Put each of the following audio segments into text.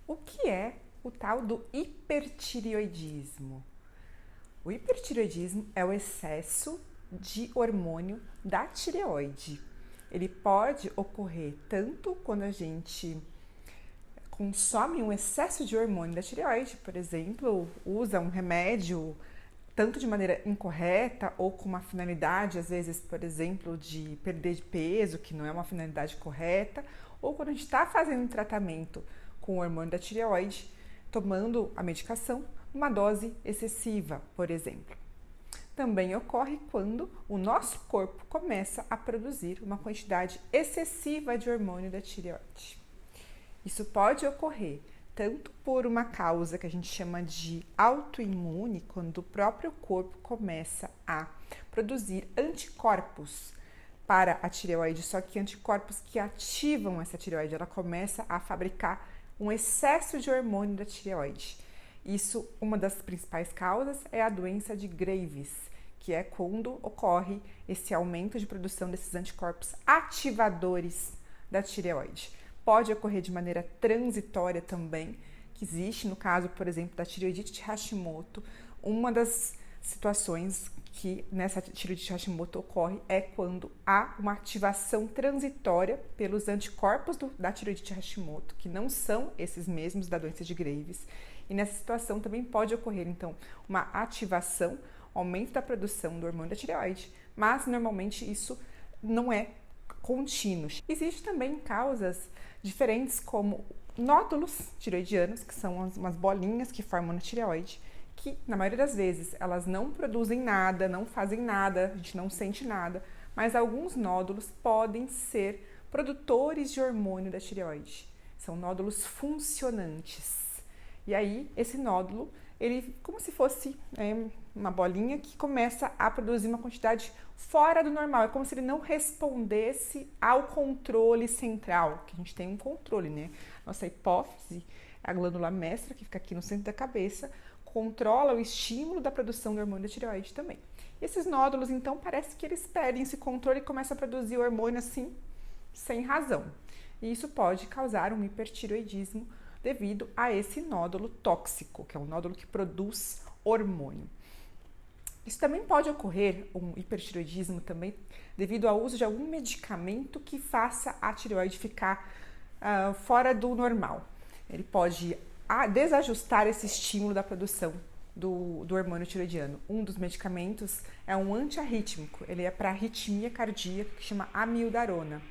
O que é o tal do hipertireoidismo? O hipertireoidismo é o excesso de hormônio da tireoide. Ele pode ocorrer tanto quando a gente consome um excesso de hormônio da tireoide, por exemplo, usa um remédio tanto de maneira incorreta ou com uma finalidade, às vezes, por exemplo, de perder de peso, que não é uma finalidade correta, ou quando a gente está fazendo um tratamento com o hormônio da tireoide, tomando a medicação, uma dose excessiva, por exemplo. Também ocorre quando o nosso corpo começa a produzir uma quantidade excessiva de hormônio da tireoide. Isso pode ocorrer tanto por uma causa que a gente chama de autoimune, quando o próprio corpo começa a produzir anticorpos para a tireoide, só que anticorpos que ativam essa tireoide, ela começa a fabricar um excesso de hormônio da tireoide. Isso, uma das principais causas é a doença de Graves, que é quando ocorre esse aumento de produção desses anticorpos ativadores da tireoide. Pode ocorrer de maneira transitória também, que existe no caso, por exemplo, da tireoidite de Hashimoto. Uma das situações que nessa tireoidite de Hashimoto ocorre é quando há uma ativação transitória pelos anticorpos da tireoidite de Hashimoto, que não são esses mesmos da doença de Graves. E nessa situação também pode ocorrer, então, uma ativação, aumento da produção do hormônio da tireoide, mas normalmente isso não é contínuo. Existem também causas diferentes, como nódulos tireoidianos, que são umas bolinhas que formam na tireoide, que na maioria das vezes elas não produzem nada, não fazem nada, a gente não sente nada, mas alguns nódulos podem ser produtores de hormônio da tireoide. São nódulos funcionantes. E aí, esse nódulo, ele como se fosse uma bolinha que começa a produzir uma quantidade fora do normal. É como se ele não respondesse ao controle central, que a gente tem um controle, né? Nossa hipófise, a glândula mestra, que fica aqui no centro da cabeça, controla o estímulo da produção do hormônio da tireoide também. E esses nódulos, então, parece que eles perdem esse controle e começam a produzir o hormônio assim, sem razão. E isso pode causar um hipertireoidismo devido a esse nódulo tóxico, que é um nódulo que produz hormônio. Isso também pode ocorrer, um hipertireoidismo também, devido ao uso de algum medicamento que faça a tireoide ficar fora do normal. Ele pode desajustar esse estímulo da produção do hormônio tireoidiano. Um dos medicamentos é um antiarrítmico, ele é para arritmia cardíaca, que chama amiodarona.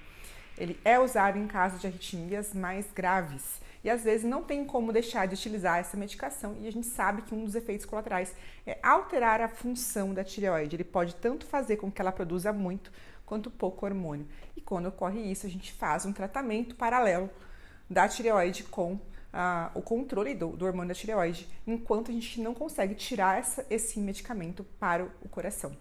Ele é usado em casos de arritmias mais graves e às vezes não tem como deixar de utilizar essa medicação, e a gente sabe que um dos efeitos colaterais é alterar a função da tireoide. Ele pode tanto fazer com que ela produza muito quanto pouco hormônio. E quando ocorre isso, a gente faz um tratamento paralelo da tireoide com o controle do hormônio da tireoide, enquanto a gente não consegue tirar esse medicamento para o coração.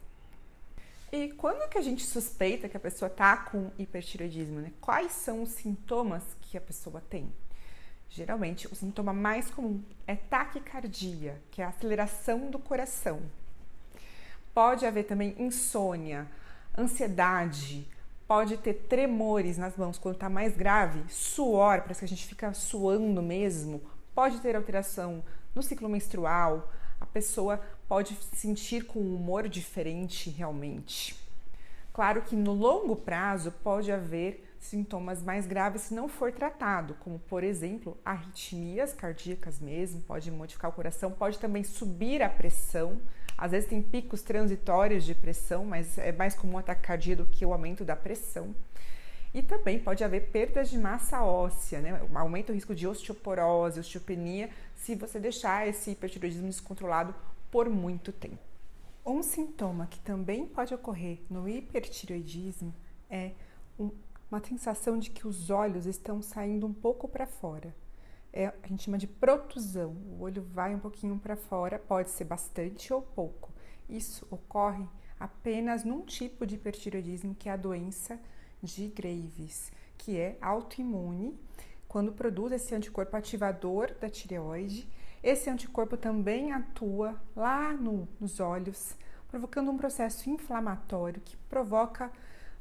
E quando que a gente suspeita que a pessoa está com hipertireoidismo, né? Quais são os sintomas que a pessoa tem? Geralmente, o sintoma mais comum é taquicardia, que é a aceleração do coração. Pode haver também insônia, ansiedade, pode ter tremores nas mãos quando está mais grave, suor, parece que a gente fica suando mesmo, pode ter alteração no ciclo menstrual, a pessoa pode se sentir com um humor diferente realmente. Claro que no longo prazo pode haver sintomas mais graves se não for tratado, como por exemplo, arritmias cardíacas mesmo, pode modificar o coração, pode também subir a pressão. Às vezes tem picos transitórios de pressão, mas é mais comum o ataque cardíaco do que o aumento da pressão. E também pode haver perdas de massa óssea, né? Aumenta o risco de osteoporose, osteopenia, se você deixar esse hipertireoidismo descontrolado por muito tempo. Um sintoma que também pode ocorrer no hipertireoidismo é uma sensação de que os olhos estão saindo um pouco para fora. A gente chama de protusão, o olho vai um pouquinho para fora, pode ser bastante ou pouco. Isso ocorre apenas num tipo de hipertireoidismo, que é a doença de Graves, que é autoimune, quando produz esse anticorpo ativador da tireoide. Esse anticorpo também atua lá nos olhos, provocando um processo inflamatório que provoca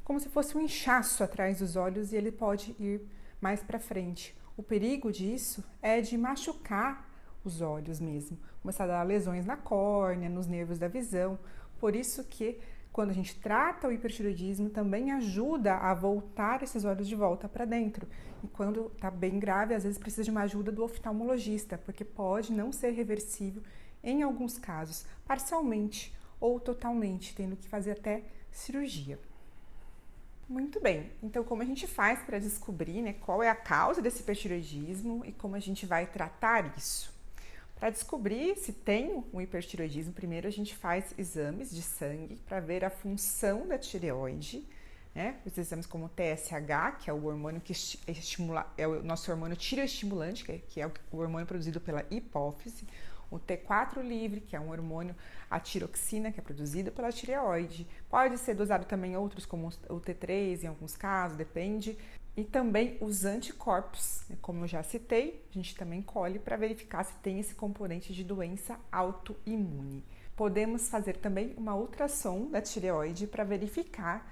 como se fosse um inchaço atrás dos olhos, e ele pode ir mais para frente, O perigo disso é de machucar os olhos mesmo, começar a dar lesões na córnea, nos nervos da visão. Por isso que quando a gente trata o hipertireoidismo, também ajuda a voltar esses olhos de volta para dentro. E quando está bem grave, às vezes precisa de uma ajuda do oftalmologista, porque pode não ser reversível em alguns casos, parcialmente ou totalmente, tendo que fazer até cirurgia. Muito bem, então como a gente faz para descobrir, né, qual é a causa desse hipertireoidismo e como a gente vai tratar isso? Para descobrir se tem um hipertireoidismo, primeiro a gente faz exames de sangue para ver a função da tireoide, né? Os exames como o TSH, que é o hormônio que estimula, é o nosso hormônio tireoestimulante, que é o hormônio produzido pela hipófise, o T4 livre, que é um hormônio, a tiroxina, que é produzida pela tireoide. Pode ser dosado também outros, como o T3, em alguns casos, depende. E também os anticorpos, como eu já citei, a gente também colhe para verificar se tem esse componente de doença autoimune. Podemos fazer também uma ultrassom da tireoide para verificar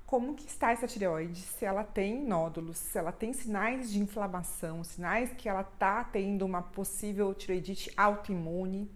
como que está essa tireoide, se ela tem nódulos, se ela tem sinais de inflamação, sinais que ela está tendo uma possível tireoidite autoimune,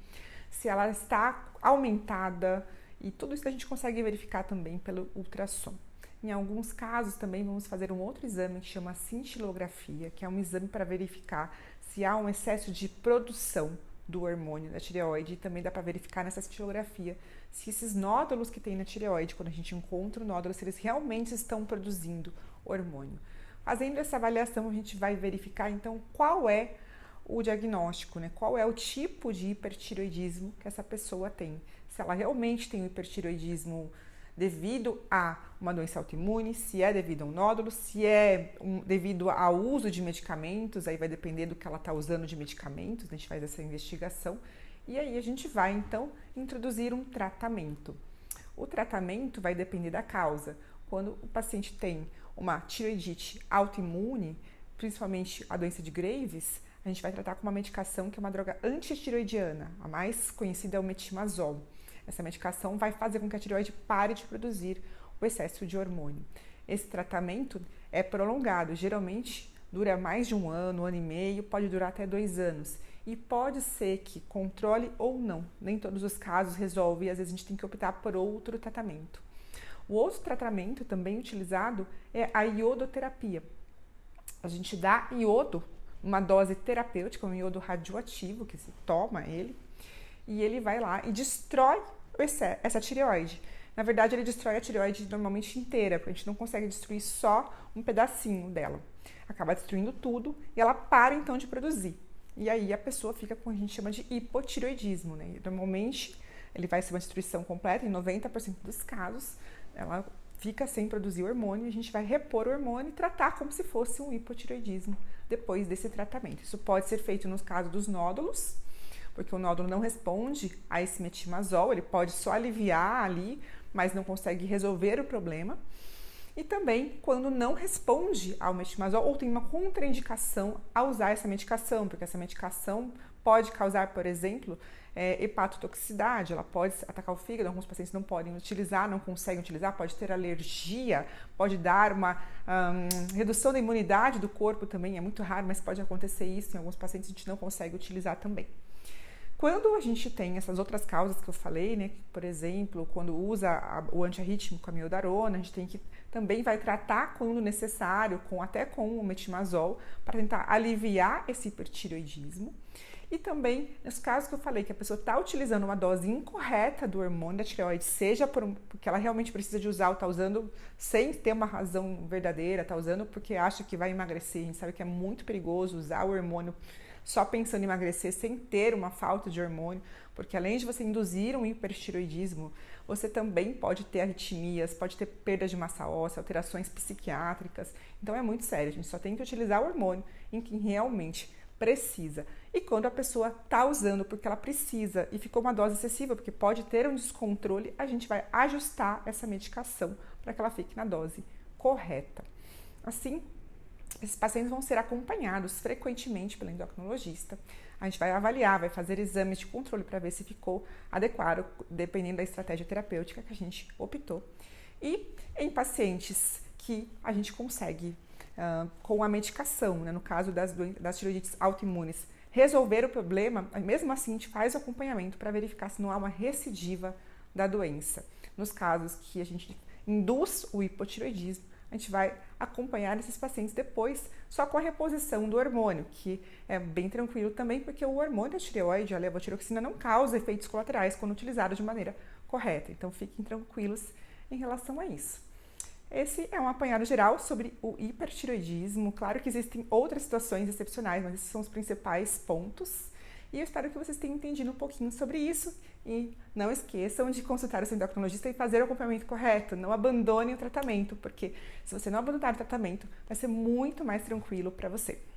se ela está aumentada, e tudo isso a gente consegue verificar também pelo ultrassom. Em alguns casos também vamos fazer um outro exame que chama cintilografia, que é um exame para verificar se há um excesso de produção do hormônio da tireoide, e também dá para verificar nessa cintilografia se esses nódulos que tem na tireoide, quando a gente encontra o nódulo, se eles realmente estão produzindo hormônio. Fazendo essa avaliação, a gente vai verificar então qual é o diagnóstico, né? Qual é o tipo de hipertireoidismo que essa pessoa tem. Se ela realmente tem um hipertireoidismo devido a uma doença autoimune, se é devido a um nódulo, se é devido ao uso de medicamentos, aí vai depender do que ela está usando de medicamentos, a gente faz essa investigação e aí a gente vai então introduzir um tratamento. O tratamento vai depender da causa. Quando o paciente tem uma tireoidite autoimune, principalmente a doença de Graves, a gente vai tratar com uma medicação que é uma droga antitireoidiana, a mais conhecida é o metimazol. Essa medicação vai fazer com que a tireoide pare de produzir o excesso de hormônio. Esse tratamento é prolongado, geralmente dura mais de um ano e meio, pode durar até 2 anos. E pode ser que controle ou não, nem todos os casos resolve e às vezes a gente tem que optar por outro tratamento. O outro tratamento também utilizado é a iodoterapia. A gente dá iodo, uma dose terapêutica, um iodo radioativo, que se toma ele, e ele vai lá e destrói essa tireoide. Na verdade, ele destrói a tireoide normalmente inteira, porque a gente não consegue destruir só um pedacinho dela. Acaba destruindo tudo e ela para então de produzir. E aí a pessoa fica com o que a gente chama de hipotireoidismo, né? Normalmente ele vai ser uma destruição completa, em 90% dos casos, ela fica sem produzir o hormônio, a gente vai repor o hormônio e tratar como se fosse um hipotireoidismo depois desse tratamento. Isso pode ser feito nos casos dos nódulos, porque o nódulo não responde a esse metimazol, ele pode só aliviar ali, mas não consegue resolver o problema. E também quando não responde ao metimazol ou tem uma contraindicação a usar essa medicação, porque essa medicação pode causar, por exemplo, hepatotoxicidade, ela pode atacar o fígado, alguns pacientes não podem utilizar, não conseguem utilizar, pode ter alergia, pode dar uma redução da imunidade do corpo também, é muito raro, mas pode acontecer isso, em alguns pacientes a gente não consegue utilizar também. Quando a gente tem essas outras causas que eu falei, né, por exemplo, quando usa o antiarrítmico, a amiodarona, a gente tem que também vai tratar quando necessário, até com o metimazol, para tentar aliviar esse hipertireoidismo. E também, nos casos que eu falei que a pessoa está utilizando uma dose incorreta do hormônio da tireoide, seja porque ela realmente precisa de usar ou está usando sem ter uma razão verdadeira, está usando porque acha que vai emagrecer, a gente sabe que é muito perigoso usar o hormônio só pensando em emagrecer sem ter uma falta de hormônio, porque além de você induzir um hipertireoidismo, você também pode ter arritmias, pode ter perda de massa óssea, alterações psiquiátricas. Então é muito sério, a gente só tem que utilizar o hormônio em quem realmente precisa. E quando a pessoa está usando porque ela precisa e ficou uma dose excessiva, porque pode ter um descontrole, a gente vai ajustar essa medicação para que ela fique na dose correta. Assim, esses pacientes vão ser acompanhados frequentemente pelo endocrinologista. A gente vai avaliar, vai fazer exames de controle para ver se ficou adequado, dependendo da estratégia terapêutica que a gente optou. E em pacientes que a gente consegue com a medicação, né? No caso das tireoidites autoimunes. Resolver o problema, mesmo assim a gente faz o acompanhamento para verificar se não há uma recidiva da doença. Nos casos que a gente induz o hipotireoidismo, a gente vai acompanhar esses pacientes depois só com a reposição do hormônio, que é bem tranquilo também, porque o hormônio da tireoide, a levotiroxina, não causa efeitos colaterais quando utilizado de maneira correta. Então fiquem tranquilos em relação a isso. Esse é um apanhado geral sobre o hipertireoidismo. Claro que existem outras situações excepcionais, mas esses são os principais pontos. E eu espero que vocês tenham entendido um pouquinho sobre isso. E não esqueçam de consultar o seu endocrinologista e fazer o acompanhamento correto. Não abandone o tratamento, porque se você não abandonar o tratamento, vai ser muito mais tranquilo para você.